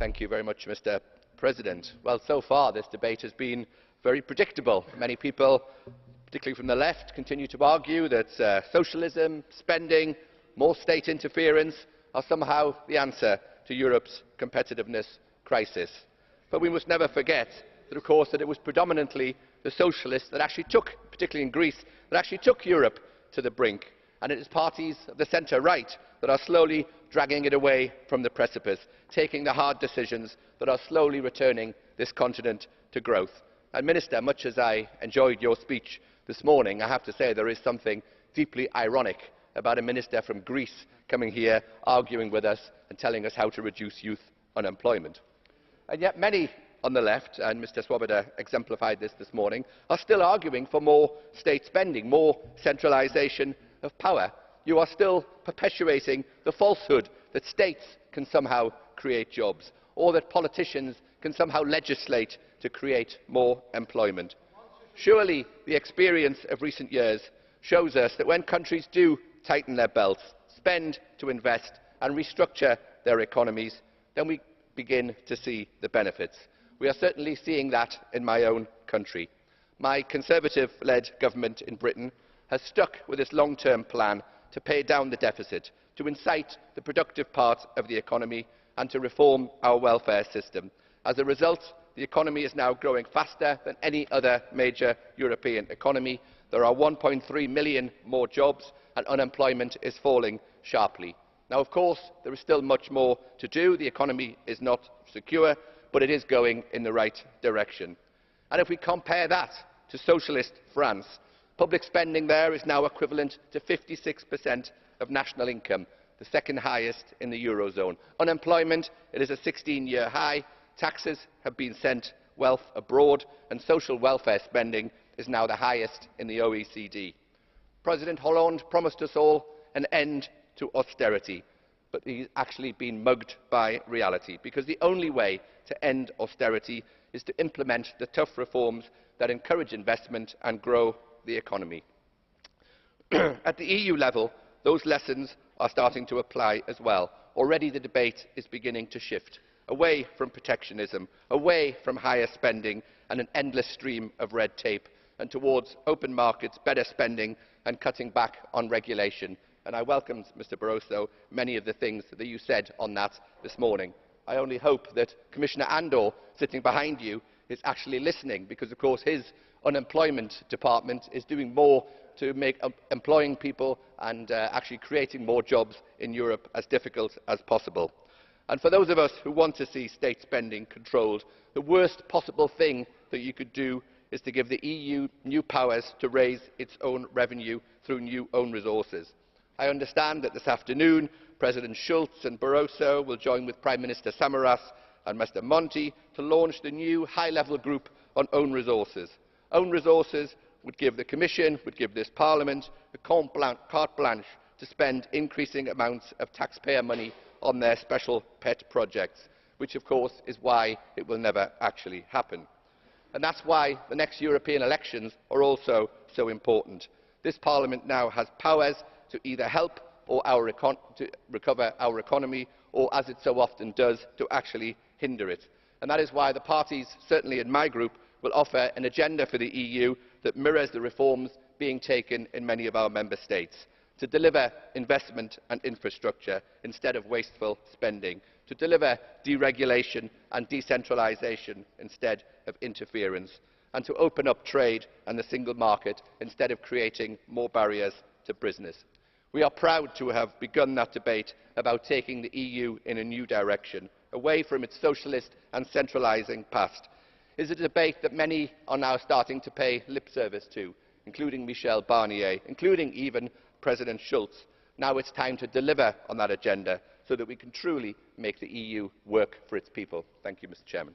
Thank you very much, Mr. President. Well, so far this debate has been very predictable. Many people, particularly from the left, continue to argue that socialism, spending, more state interference are somehow the answer to Europe's competitiveness crisis. But we must never forget that, of course, it was predominantly the socialists that actually took, particularly in Greece, that actually took Europe to the brink. And it is parties of the centre-right that are slowly dragging it away from the precipice, taking the hard decisions that are slowly returning this continent to growth. And Minister, much as I enjoyed your speech this morning, I have to say there is something deeply ironic about a minister from Greece coming here, arguing with us and telling us how to reduce youth unemployment. And yet many on the left, and Mr Swoboda exemplified this morning, are still arguing for more state spending, more centralisation of power. You are still perpetuating the falsehood that states can somehow create jobs, or that politicians can somehow legislate to create more employment. Surely the experience of recent years shows us that when countries do tighten their belts, spend to invest and restructure their economies, then we begin to see the benefits. We are certainly seeing that in my own country. My Conservative-led government in Britain has stuck with its long-term plan to pay down the deficit, to incite the productive part of the economy and to reform our welfare system. As a result, the economy is now growing faster than any other major European economy. There are 1.3 million more jobs and unemployment is falling sharply. Now, of course, there is still much more to do. The economy is not secure, but it is going in the right direction. And if we compare that to socialist France, public spending there is now equivalent to 56% of national income, the second highest in the Eurozone. Unemployment, it is a 16-year high. Taxes have been sent wealth abroad, and social welfare spending is now the highest in the OECD. President Hollande promised us all an end to austerity, but he has actually been mugged by reality, because the only way to end austerity is to implement the tough reforms that encourage investment and grow the economy. At the EU level, those lessons are starting to apply as well. Already the debate is beginning to shift away from protectionism, away from higher spending and an endless stream of red tape, and towards open markets, better spending and cutting back on regulation. And I welcomed, Mr Barroso, many of the things that you said on that this morning. I only hope that Commissioner Andor, sitting behind you, is actually listening, because of course his unemployment department is doing more to make employing people and actually creating more jobs in Europe as difficult as possible. And for those of us who want to see state spending controlled, the worst possible thing that you could do is to give the EU new powers to raise its own revenue through new own resources. I understand that this afternoon President Schulz and Barroso will join with Prime Minister Samaras and Mr Monti to launch the new high-level group on own resources. Own resources would give the Commission, would give this Parliament, a carte blanche to spend increasing amounts of taxpayer money on their special pet projects, which of course is why it will never actually happen. And that's why the next European elections are also so important. This Parliament now has powers to either help to recover our economy, or, as it so often does, to actually hinder it. And that is why the parties, certainly in my group, will offer an agenda for the EU that mirrors the reforms being taken in many of our member states, to deliver investment and infrastructure instead of wasteful spending, to deliver deregulation and decentralisation instead of interference, and to open up trade and the single market instead of creating more barriers to business. We are proud to have begun that debate about taking the EU in a new direction, away from its socialist and centralising past. It is a debate that many are now starting to pay lip service to, including Michel Barnier, including even President Schulz. Now it's time to deliver on that agenda so that we can truly make the EU work for its people. Thank you, Mr Chairman.